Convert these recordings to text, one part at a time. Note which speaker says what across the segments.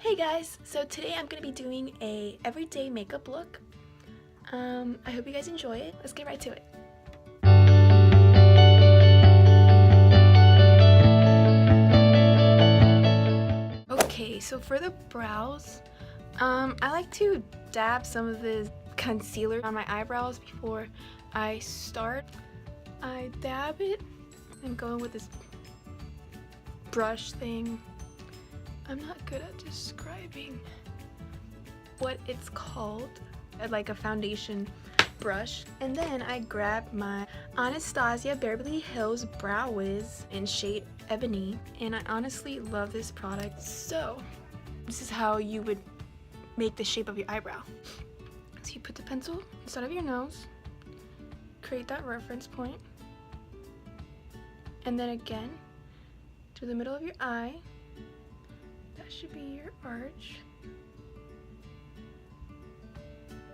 Speaker 1: Hey guys, so today I'm going to be doing a everyday makeup look. I hope you guys enjoy it. Let's get right to it. Okay, so for the brows, I like to dab some of this concealer on my eyebrows before I start. I dab it and go in with this brush thing. I'm not good at describing what it's called. I like a foundation brush. And then I grab my Anastasia Beverly Hills Brow Wiz in shade Ebony. And I honestly love this product. So this is how you would make the shape of your eyebrow. So you put the pencil inside of your nose, create that reference point, and then again to the middle of your eye. That should be your arch.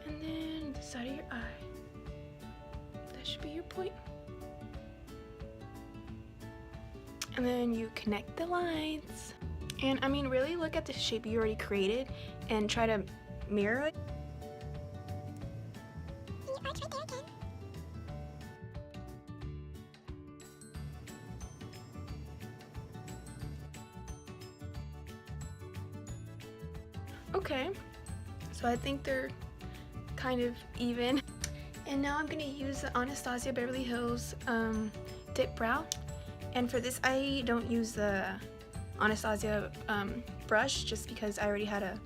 Speaker 1: And then the side of your eye. That should be your point. And then you connect the lines. And I mean, really look at the shape you already created and try to mirror it. Arch right there again. Okay, so I think they're kind of even. And now I'm gonna use the Anastasia Beverly Hills Dip Brow. And for this, I don't use the Anastasia brush just because I already had a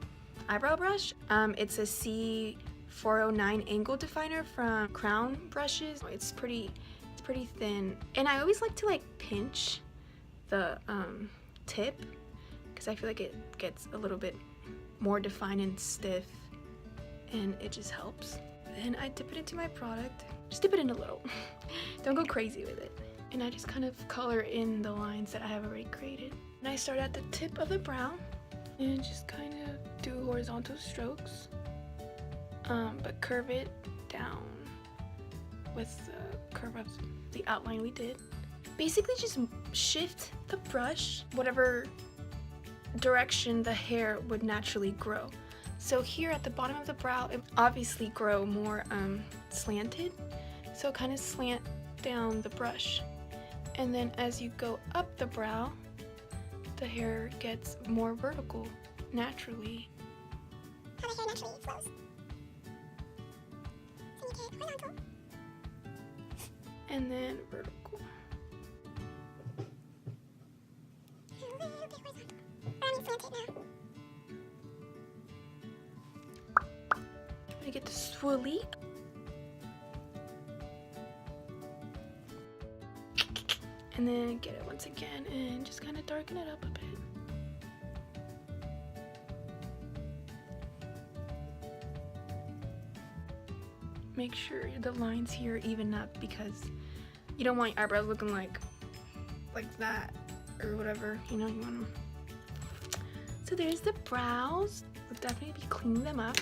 Speaker 1: eyebrow brush. It's a C409 angle definer from Crown Brushes. It's pretty thin. And I always like to like pinch the tip because I feel like it gets a little bit more defined and stiff, and it just helps. Then I dip it into my product. Just dip it in a little. Don't go crazy with it. And I just kind of color in the lines that I have already created. And I start at the tip of the brow and just kind of do horizontal strokes, but curve it down with the curve of the outline we did. Basically just shift the brush whatever direction the hair would naturally grow. So here at the bottom of the brow, it obviously grow more slanted, so kind of slant down the brush. And then as you go up the brow, the hair gets more vertical naturally. How the hair naturally flows. So you get horizontal. And then vertical. I get the swirly. And then get it once again and just kind of darken it up a bit. Make sure the lines here even up because you don't want your eyebrows looking like that or whatever, you know, you want them. So there's the brows. We'll definitely be cleaning them up.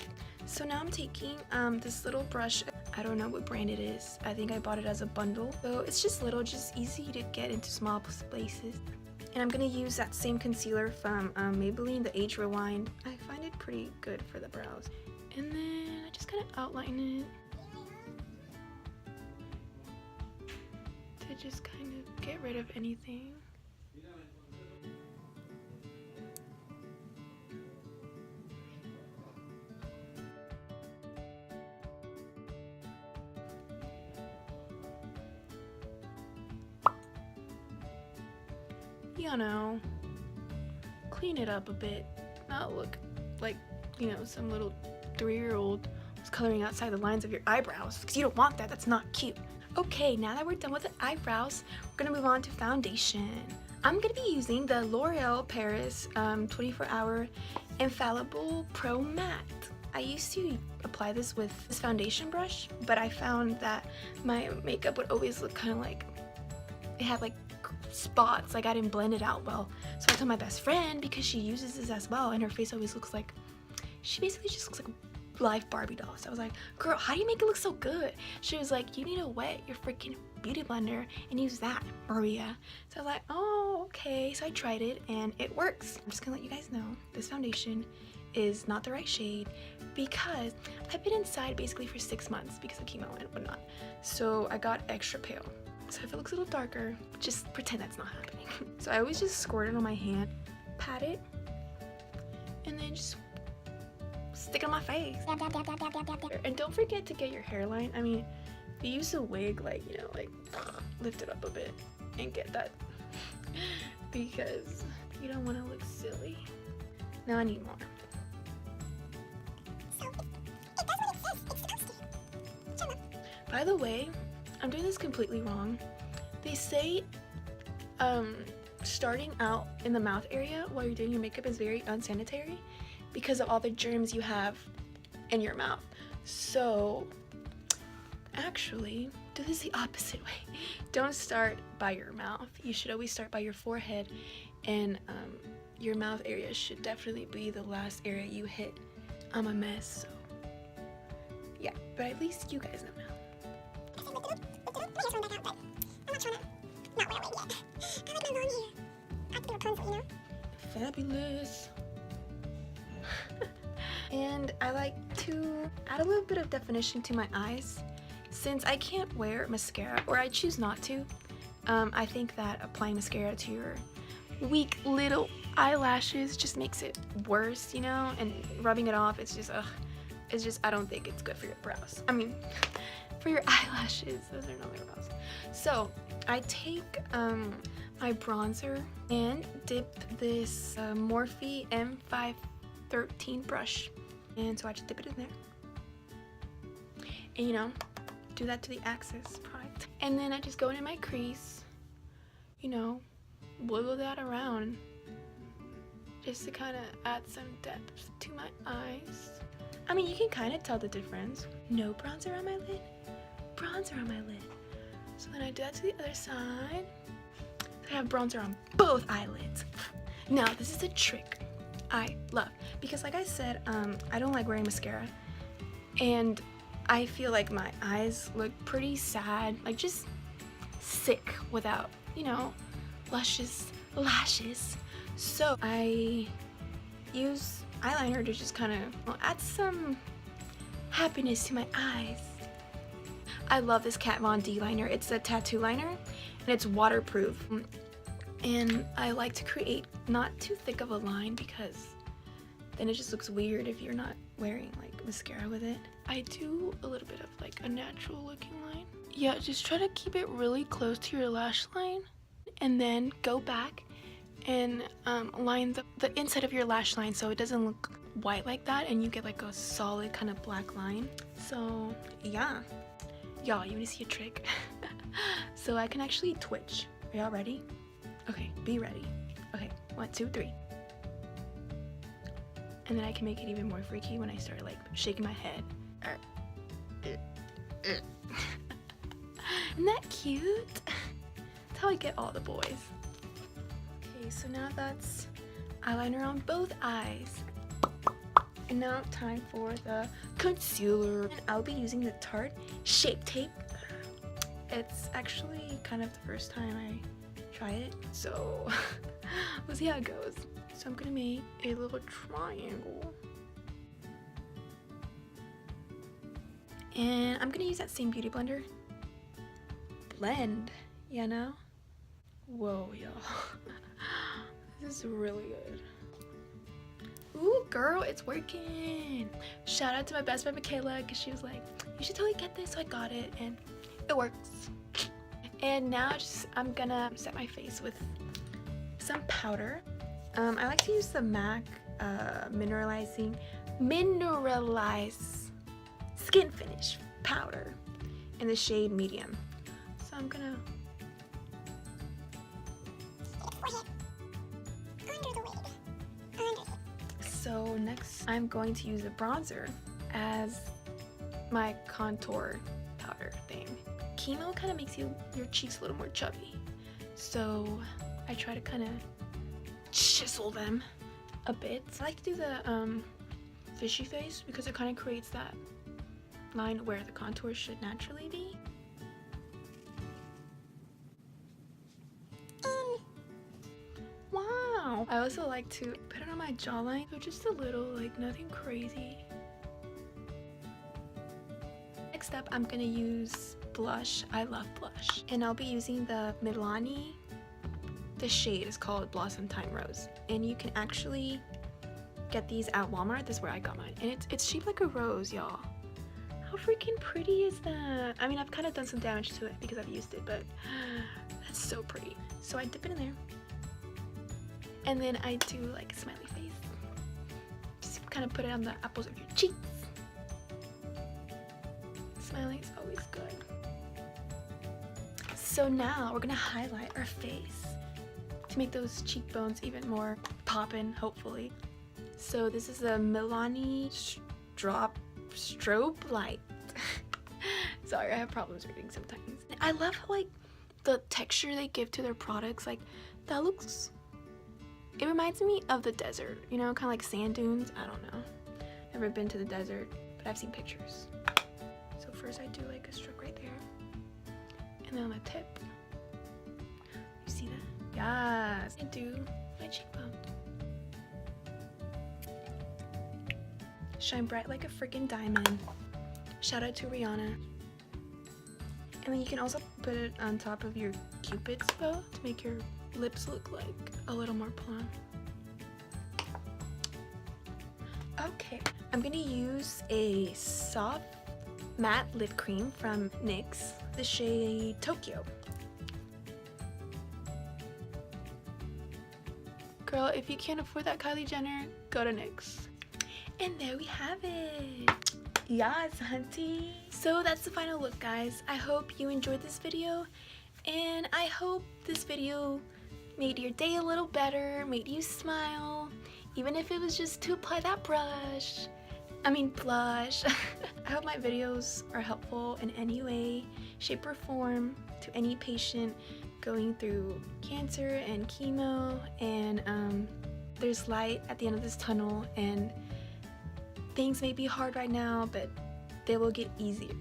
Speaker 1: So now I'm taking this little brush. I don't know what brand it is. I think I bought it as a bundle. So it's just little, just easy to get into small places. And I'm gonna use that same concealer from Maybelline, the Age Rewind. I find it pretty good for the brows. And then I just kind of outline it to just kind of get rid of anything. You know, clean it up a bit, not look like, you know, some little 3-year-old was coloring outside the lines of your eyebrows, because you don't want that. That's not cute. Okay, now that we're done with the eyebrows, we're gonna move on to foundation. I'm gonna be using the L'Oreal Paris 24-Hour Infallible Pro Matte. I used to apply this with this foundation brush, but I found that my makeup would always look kind of like, it had like spots, like I didn't blend it out well. So I told my best friend, because she uses this as well and her face always looks like, she basically just looks like a live Barbie doll. So I was like, girl, how do you make it look so good? She was like, you need to wet your freaking beauty blender and use that, Maria. So I was like, oh, okay. So I tried it and it works. I'm just gonna let you guys know this foundation is not the right shade because I've been inside basically for 6 months because of chemo and whatnot. So I got extra pale. So if it looks a little darker, just pretend that's not happening. So I always just squirt it on my hand, pat it, and then just stick it on my face. And don't forget to get your hairline. I mean, if you use a wig, like, you know, like lift it up a bit and get that because you don't want to look silly. Now I need more. By the way, I'm doing this completely wrong. They say starting out in the mouth area while you're doing your makeup is very unsanitary because of all the germs you have in your mouth. So actually, do this the opposite way. Don't start by your mouth. You should always start by your forehead, and your mouth area should definitely be the last area you hit. I'm a mess, so yeah, but at least you guys know now. Fabulous. And I like to add a little bit of definition to my eyes. Since I can't wear mascara, or I choose not to, I think that applying mascara to your weak little eyelashes just makes it worse, you know? And rubbing it off, it's just, I don't think it's good for your brows. I mean, for your eyelashes, those are not my brows. So I take my bronzer and dip this Morphe M513 brush, and so I just dip it in there, and you know, do that to the Access product, and then I just go into my crease, you know, wiggle that around just to kind of add some depth to my eyes. I mean, you can kind of tell the difference. No bronzer on my lid, bronzer on my lid. So then I do that to the other side. I have bronzer on both eyelids. Now, this is a trick I love because, like I said, I don't like wearing mascara, and I feel like my eyes look pretty sad, like just sick without, you know, luscious lashes. So I use eyeliner to just kind of add some happiness to my eyes. I love this Kat Von D liner. It's a tattoo liner and it's waterproof. And I like to create not too thick of a line because then it just looks weird if you're not wearing like mascara with it. I do a little bit of like a natural looking line. Yeah, just try to keep it really close to your lash line and then go back and line the inside of your lash line so it doesn't look white like that and you get like a solid kind of black line. So yeah, y'all, you want to see a trick? So I can actually twitch. Are y'all ready? Okay, be ready. Okay, 1, 2, 3. And then I can make it even more freaky when I start like shaking my head. Isn't that cute? That's how I get all the boys. Okay, so now that's eyeliner on both eyes. And now time for the concealer. And I'll be using the Tarte Shape Tape. It's actually kind of the first time I try it, so we'll see how it goes. So I'm gonna make a little triangle. And I'm gonna use that same beauty blender. Blend, you know? Whoa, y'all. This is really good. Ooh, girl, it's working. Shout out to my best friend Michaela, because she was like, you should totally get this, so I got it, and it works. And now I'm gonna set my face with some powder. I like to use the MAC Mineralized Skin Finish powder in the shade medium. So I'm gonna So next I'm going to use a bronzer as my contour powder thing. Chemo kind of makes your cheeks a little more chubby, so I try to kind of chisel them a bit. I like to do the fishy face because it kind of creates that line where the contour should naturally be. I also like to put it on my jawline, so just a little, like nothing crazy. Next up, I'm gonna use blush. I love blush. And I'll be using the Milani. The shade is called Blossom Time Rose. And you can actually get these at Walmart. This is where I got mine. And it's shaped like a rose, y'all. How freaking pretty is that? I mean, I've kind of done some damage to it because I've used it, but that's so pretty. So I dip it in there. And then I do like a smiley face. Just kind of put it on the apples of your cheeks. Smiling is always good. So now we're gonna highlight our face to make those cheekbones even more poppin', hopefully. So this is a Milani strobe light. Sorry, I have problems reading sometimes. I love how like the texture they give to their products. Like that looks, it reminds me of the desert, you know, kind of like sand dunes. I don't know. Never been to the desert, but I've seen pictures. So first I do like a stroke right there. And then on the tip. You see that? Yes. I do my cheekbone. Shine bright like a freaking diamond. Shout out to Rihanna. And then you can also put it on top of your Cupid's bow to make your lips look like a little more plump. Okay, I'm gonna use a soft matte lip cream from NYX, the shade Tokyo. Girl, if you can't afford that Kylie Jenner, go to NYX. And there we have it. Yes, hunty. So that's the final look, guys. I hope you enjoyed this video, and I hope this video made your day a little better, made you smile, even if it was just to apply that blush. I hope my videos are helpful in any way, shape, or form to any patient going through cancer and chemo, and there's light at the end of this tunnel, and things may be hard right now, but they will get easier.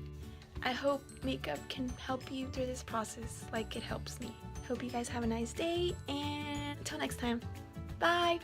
Speaker 1: I hope makeup can help you through this process like it helps me. Hope you guys have a nice day, and until next time, bye!